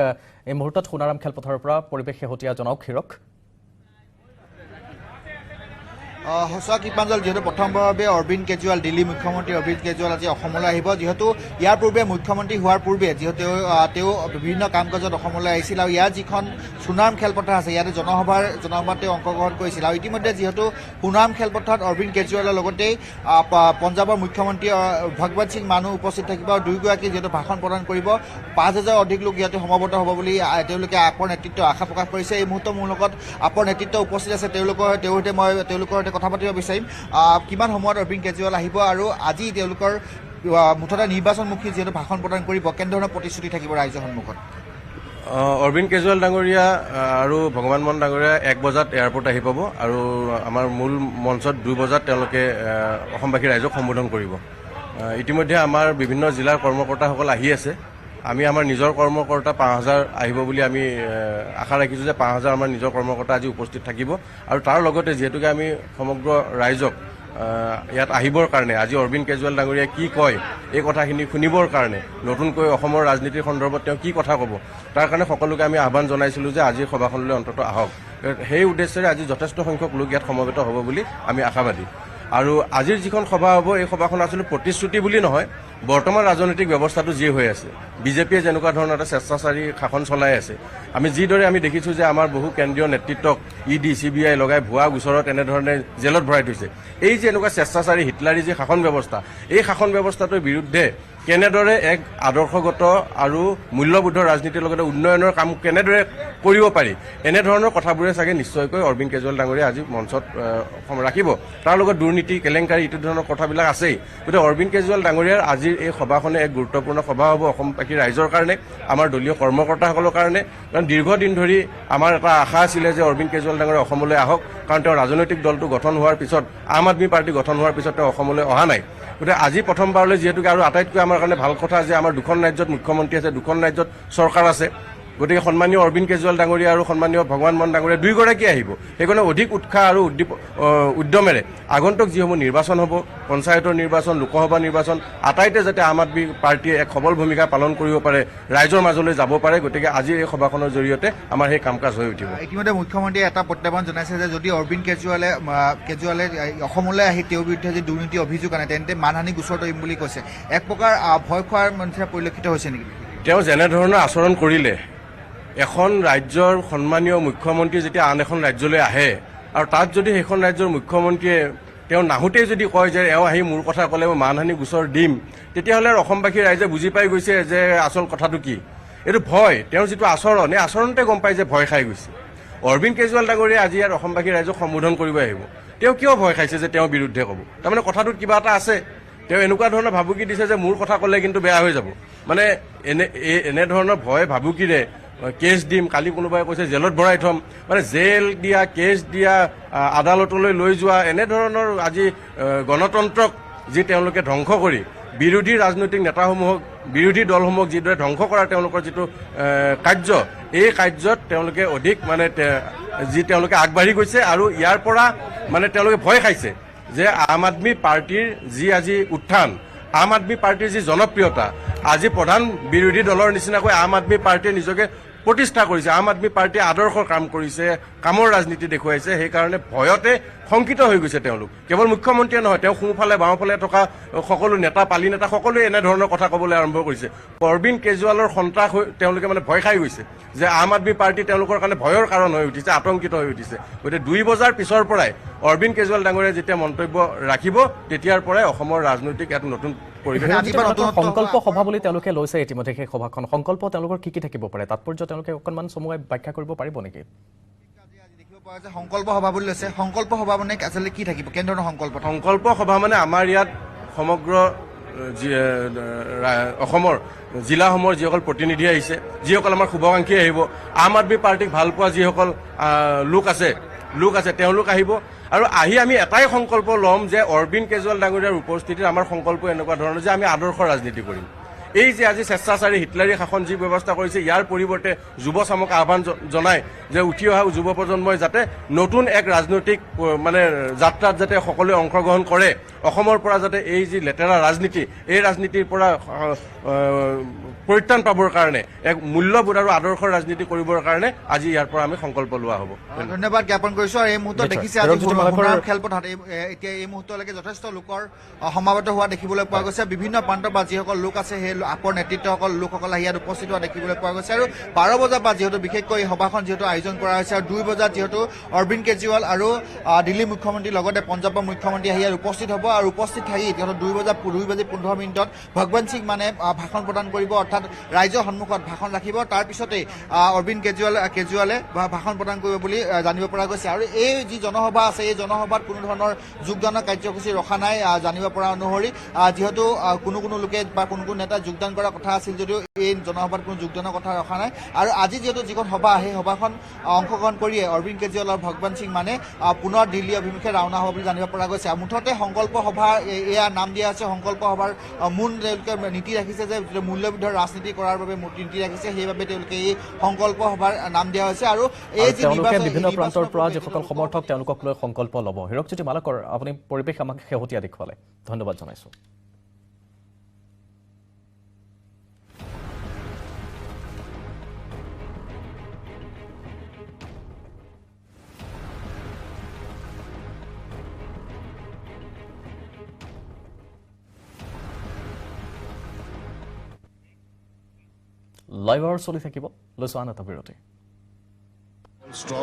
এই মুহূৰ্তত সোণাৰাম খেলপথাৰৰ পৰা পৰিৱেশ শেহতীয়া জনাওক হীৰক। সঁচা কৃপাঞ্জল, যিহেতু প্ৰথমবাৰৰ বাবে অৰবিন্দ কেজৰিৱাল, দিল্লী মুখ্যমন্ত্ৰী অৰবিন্দ কেজৰিৱাল আজি অসমলৈ আহিব। যিহেতু ইয়াৰ পূৰ্বে মুখ্যমন্ত্ৰী হোৱাৰ পূৰ্বে যিহেতু তেওঁ বিভিন্ন কাম কাজত অসমলৈ আহিছিল আৰু ইয়াৰ যিখন সোণাৰাম খেলপথাৰ আছে ইয়াতে জনসভাত তেওঁ অংশগ্ৰহণ কৰিছিল। আৰু ইতিমধ্যে যিহেতু সোণাৰাম খেলপথাৰত অৰবিন্দ কেজৰিৱালৰ লগতেই পঞ্জাৱৰ মুখ্যমন্ত্ৰী ভগৱন্ত সিং মানু উপস্থিত থাকিব আৰু দুয়োগৰাকী যিহেতু ভাষণ প্ৰদান কৰিব। 5,000 অধিক লোক ইয়াতে সমবেত হ'ব বুলি তেওঁলোকে আপৰ নেতৃত্ব আশা প্ৰকাশ কৰিছে। এই মুহূৰ্তত মোৰ লগত আপৰ নেতৃত্ব উপস্থিত আছে। তেওঁলোকৰ সৈতে কথা পাতিব বিচাৰিম। কিমান সময়ত অৰবিন্দ কেজৰিৱাল আহিব আৰু আজি তেওঁলোকৰ মুঠতে নিৰ্বাচনমুখী যিহেতু ভাষণ প্ৰদান কৰিব, কেনেধৰণৰ প্ৰতিশ্ৰুতি থাকিব ৰাইজৰ সন্মুখত? অৰবিন্দ কেজৰিৱাল ডাঙৰীয়া আৰু ভগৱান মান ডাঙৰীয়া 1 বজাত এয়াৰপৰ্ট আহি পাব আৰু আমাৰ মূল মঞ্চত 2 বজাত তেওঁলোকে অসমবাসী ৰাইজক সম্বোধন কৰিব। ইতিমধ্যে আমাৰ বিভিন্ন জিলাৰ কৰ্মকৰ্তাসকল আহি আছে। আমি আমাৰ নিজৰ কৰ্মকৰ্তা 5,000 আহিব বুলি আমি আশা ৰাখিছোঁ যে 5,000 আমাৰ নিজৰ কৰ্মকৰ্তা আজি উপস্থিত থাকিব। আৰু তাৰ লগতে যিহেতুকে আমি সমগ্ৰ ৰাইজক ইয়াত আহিবৰ কাৰণে আজি অৰবিন্দ কেজৰিৱাল ডাঙৰীয়াই কি কয় এই কথাখিনি শুনিবৰ কাৰণে, নতুনকৈ অসমৰ ৰাজনীতিৰ সন্দৰ্ভত তেওঁ কি কথা ক'ব তাৰ কাৰণে সকলোকে আমি আহ্বান জনাইছিলোঁ যে আজিৰ সভাখনলৈ অন্ততঃ আহক। সেই উদ্দেশ্যেৰে আজি যথেষ্ট সংখ্যক লোক ইয়াত সমবেত হ'ব বুলি আমি আশাবাদী। আৰু আজিৰ যিখন সভা হ'ব এই সভাখন আচলতে প্ৰতিশ্ৰুতি বুলি নহয়, বৰ্তমান ৰাজনৈতিক ব্যৱস্থাটো যি হৈ আছে, বিজেপিয়ে যেনেকুৱা ধৰণৰ এটা স্বেচ্ছাচাৰী শাসন চলাই আছে, যিদৰে আমি দেখিছোঁ যে আমাৰ বহু কেন্দ্ৰীয় নেতৃত্বক ED CBI লগাই ভুৱা গোচৰত এনেধৰণে জেলত ভৰাই থৈছে। এই যে এনেকুৱা স্বেচ্ছাচাৰী হিটলাৰী যি শাসন ব্যৱস্থা, এই শাসন ব্যৱস্থাটোৰ বিৰুদ্ধে কেনেদৰে এক আদৰ্শগত আৰু মূল্যবোধৰ ৰাজনীতিৰ লগতে উন্নয়নৰ কাম কেনেদৰে কৰিব পাৰি, এনেধৰণৰ কথাবোৰে চাগে নিশ্চয়কৈ অৰবিন্দ কেজৰিৱাল ডাঙৰীয়াই আজি মঞ্চত ৰাখিব। তাৰ লগত দুৰ্নীতি, কেলেংকাৰী ইত্যাদি ধৰণৰ কথাবিলাক আছেই। গতিকে অৰবিন্দ কেজৰিৱাল ডাঙৰীয়াৰ আজিৰ এই সভাখনে এক গুৰুত্বপূৰ্ণ সভা হ'ব অসমবাসী ৰাইজৰ কাৰণে, আমাৰ দলীয় কৰ্মকৰ্তাসকলৰ কাৰণে। কাৰণ দীৰ্ঘদিন ধৰি আমাৰ এটা আশা আছিলে যে অৰবিন্দ কেজৰিৱাল ডাঙৰীয়া অসমলৈ আহক, কাৰণ তেওঁৰ ৰাজনৈতিক দলটো গঠন হোৱাৰ পিছত, আম আদমি পাৰ্টি গঠন হোৱাৰ পিছত তেওঁ অসমলৈ অহা নাই। গতিকে আজি প্ৰথমবাৰলৈ যিহেতুকে আৰু আটাইতকৈ আমাৰ কাৰণে ভাল কথা যে আমাৰ 2খন ৰাজ্যত মুখ্যমন্ত্ৰী আছে, 2খন ৰাজ্যত চৰকাৰ আছে। গতিকে সন্মানীয় অৰবিন্দ কেজৰিৱাল ডাঙৰীয়া আৰু সন্মানীয় ভগৱান মান ডাঙৰীয়া দুয়োগৰাকী আহিব। সেইকাৰণে অধিক উৎসাহ আৰু উদ্যমেৰে আগন্তুক যিসমূহ নিৰ্বাচন হ'ব, পঞ্চায়তৰ নিৰ্বাচন, লোকসভা নিৰ্বাচন, আটাইতে যাতে আম আদমি পাৰ্টীয়ে এক সবল ভূমিকা পালন কৰিব পাৰে, ৰাইজৰ মাজলৈ যাব পাৰে। গতিকে আজিৰ এই সভাখনৰ জৰিয়তে আমাৰ সেই কাম কাজ হৈ উঠিব। ইতিমধ্যে মুখ্যমন্ত্ৰীয়ে এটা প্ৰত্যাহ্বান জনাইছে যে যদি অৰবিন্দ কেজৰিৱালে অসমলৈ আহি তেওঁৰ বিৰুদ্ধে যদি দুৰ্নীতি অভিযোগ আনে তেন্তে মানহানি গোচৰ তৰিম বুলি কৈছে। এক প্ৰকাৰ ভয় খোৱাৰ নিচিনা পৰিলক্ষিত হৈছে নেকি? তেওঁ যেনেধৰণৰ আচৰণ কৰিলে, এখন ৰাজ্যৰ সন্মানীয় মুখ্যমন্ত্ৰী যেতিয়া আন এখন ৰাজ্যলৈ আহে আৰু তাত যদি সেইখন ৰাজ্যৰ মুখ্যমন্ত্ৰীয়ে তেওঁ নাহোঁতেই যদি কয় যে এওঁ আহি মোৰ কথা ক'লে মই মানহানি গোচৰ দিম, তেতিয়াহ'লে অসমবাসী ৰাইজে বুজি পাই গৈছে যে আচল কথাটো কি। এইটো ভয়, তেওঁৰ যিটো আচৰণ, এই আচৰণতে গম পাই যে ভয় খাই গৈছে। অৰবিন্দ কেজৰিৱাল ডাঙৰীয়াই আজি ইয়াত অসমবাসী ৰাইজক সম্বোধন কৰিব আহিব। তেওঁ কিয় ভয় খাইছে যে তেওঁৰ বিৰুদ্ধে ক'ব? তাৰমানে কথাটোত কিবা এটা আছে। তেওঁ এনেকুৱা ধৰণৰ ভাবুকি দিছে যে মোৰ কথা ক'লে কিন্তু বেয়া হৈ যাব। মানে এনেধৰণৰ ভয় ভাবুকিৰে কেছ দিম, কালি কোনোবাই কৈছে জেলত ভৰাই থ'ম, মানে জেল দিয়া, কেছ দিয়া, আদালতলৈ লৈ যোৱা, এনেধৰণৰ আজি গণতন্ত্ৰক যি তেওঁলোকে ধ্বংস কৰি বিৰোধী ৰাজনৈতিক নেতাসমূহক, বিৰোধী দলসমূহক যিদৰে ধ্বংস কৰাৰ তেওঁলোকৰ যিটো কাৰ্য, এই কাৰ্যত তেওঁলোকে অধিক মানে তেওঁলোকে আগবাঢ়ি গৈছে। আৰু ইয়াৰ পৰা মানে তেওঁলোকে ভয় খাইছে যে আম আদমি পাৰ্টীৰ যি আজি উত্থান, আম আদমি পাৰ্টীৰ যি জনপ্ৰিয়তা, আজি প্ৰধান বিৰোধী দলৰ নিচিনাকৈ আম আদমি পাৰ্টীয়ে নিজকে প্ৰতিষ্ঠা কৰিছে আম আদমি পাৰ্টীয়ে আদৰ্শৰ কাম কৰিছে কামৰ ৰাজনীতি দেখুৱাইছে সেইকাৰণে ভয়তে শংকিত হৈ গৈছে তেওঁলোক কেৱল মুখ্যমন্ত্ৰীয়ে নহয় তেওঁ সোঁফালে বাওঁফালে থকা সকলো নেতা পালি নেতা সকলোৱে এনেধৰণৰ কথা ক'বলৈ আৰম্ভ কৰিছে অৰবিন্দ কেজৰিৱালৰ সন্ত্ৰাস হৈ তেওঁলোকে মানে ভয় খাই গৈছে যে আম আদমি পাৰ্টী তেওঁলোকৰ কাৰণে ভয়ৰ কাৰণ হৈ উঠিছে আতংকিত হৈ উঠিছে গতিকে 2 বজাৰ পিছৰ পৰাই অৰবিন্দ কেজৰিৱাল ডাঙৰীয়াই যেতিয়া মন্তব্য ৰাখিব তেতিয়াৰ পৰাই অসমৰ ৰাজনৈতিক এক নতুন সংকল্প সভা বুলি তেওঁলোকে লৈছে ইতিমধ্যে সেই সভাখন সংকল্প তেওঁলোকৰ কি থাকিব পাৰে তাৎপৰ্য তেওঁলোকে অকণমান চমুৱাই ব্যাখ্যা কৰিব পাৰিব নেকি সংকল্প সভা বুলি লৈছে সংকল্প সভা মানে আচলতে কি থাকিব কেনেধৰণৰ সংকল্প সভা মানে আমাৰ ইয়াত সমগ্ৰ অসমৰ জিলাসমূহৰ যিসকল প্ৰতিনিধি আহিছে যিসকল আমাৰ শুভাকাংক্ষী আহিব আম আদমি পাৰ্টীক ভাল পোৱা যিসকল লোক আছে তেওঁলোক আহিব আৰু আহি আমি এটাই সংকল্প ল'ম যে অৰবিন্দ কেজৰিৱাল ডাঙৰীয়াৰ উপস্থিতিত আমাৰ সংকল্প এনেকুৱা ধৰণৰ যে আমি আদৰ্শ ৰাজনীতি কৰিম এই যে আজি স্বেচ্ছাচাৰী হিটলাৰী শাসন যি ব্যৱস্থা কৰিছে ইয়াৰ পৰিৱৰ্তে যুৱ চামক আহ্বান জনাই যে উঠি অহা যুৱ প্ৰজন্মই যাতে নতুন এক ৰাজনৈতিক মানে যাত্ৰাত যাতে সকলোৱে অংশগ্ৰহণ কৰে অসমৰ পৰা যাতে এই যি লেতেৰা ৰাজনীতি এই ৰাজনীতিৰ পৰা পৰিত্ৰাণ পাবৰ কাৰণে এক মূল্যবোধ আৰু আদৰ্শৰ ৰাজনীতি কৰিবৰ কাৰণে আজি ইয়াৰ পৰা আমি সংকল্প লোৱা হ'ব ধন্যবাদ জ্ঞাপন কৰিছো আৰু এই মুহূৰ্তত দেখিছে আজি খেলপথাৰত এতিয়া এই মুহূৰ্তলৈকে যথেষ্ট লোকৰ সমাবেত হোৱা দেখিবলৈ পোৱা গৈছে বিভিন্ন প্ৰান্তৰ পৰা যিসকল লোক আছে সেই আপৰ নেতৃত্বসকল লোকসকল আহি ইয়াত উপস্থিত হোৱা দেখিবলৈ পোৱা গৈছে আৰু 12 বজাৰ পৰা যিহেতু বিশেষকৈ এই সভাখন যিহেতু আয়োজন কৰা হৈছে আৰু 2 বজাত যিহেতু অৰবিন্দ কেজৰিৱাল আৰু দিল্লী মুখ্যমন্ত্ৰীৰ লগতে পঞ্জাৱৰ মুখ্যমন্ত্ৰী আহি ইয়াত উপস্থিত হ'ব আৰু উপস্থিত থাকি যিহেতু 2:15 ভগৱান সিং মানে ভাষণ প্ৰদান কৰিব অৰ্থাৎ ৰাইজৰ সন্মুখত ভাষণ ৰাখিব তাৰ পিছতে অৰবিন্দ কেজৰিৱালে ভাষণ প্ৰদান কৰিব বুলি জানিব পৰা গৈছে আৰু এই যি জনসভা আছে এই জনসভাত কোনো ধৰণৰ যোগদানৰ কাৰ্যসূচী ৰখা নাই জানিব পৰা অনুসৰি যিহেতু কোনো লোকে বা কোনো নেতা যোগদান কৰাৰ কথা আছিল যদিও এই জনসভাত কোনো যোগদানৰ কথা ৰখা নাই আৰু আজি যিহেতু যিখন সভা সেই সভাখন অংশগ্ৰহণ কৰিয়ে অৰবিন্দ কেজৰিৱাল আৰু ভগৱান সিং মানে পুনৰ দিল্লী অভিমুখে ৰাওনা হ'ব বুলি জানিব পৰা গৈছে মুঠতে সংকল্প সভা এয়া নাম দিয়া হৈছে সংকল্প সভাৰ মূল তেওঁলোকে নীতি ৰাখিছে যে মূল্যবোধৰ ৰাজনীতি কৰাৰ বাবে নীতি ৰাখিছে সেইবাবে তেওঁলোকে এই সংকল্প সভাৰ নাম দিয়া হৈছে আৰু এই যি বিভিন্ন প্ৰান্তৰ পৰা যিসকল সমৰ্থক তেওঁলোকক লৈ সংকল্প ল'ব হিৰকজ্যোতি মালাকৰ আপুনি পৰিৱেশ আমাক শেহতীয়া দেখুৱালে ধন্যবাদ জনাইছো লাইভ আৱাৰ চলি থাকিব লৈছো আন এটা বিৰতি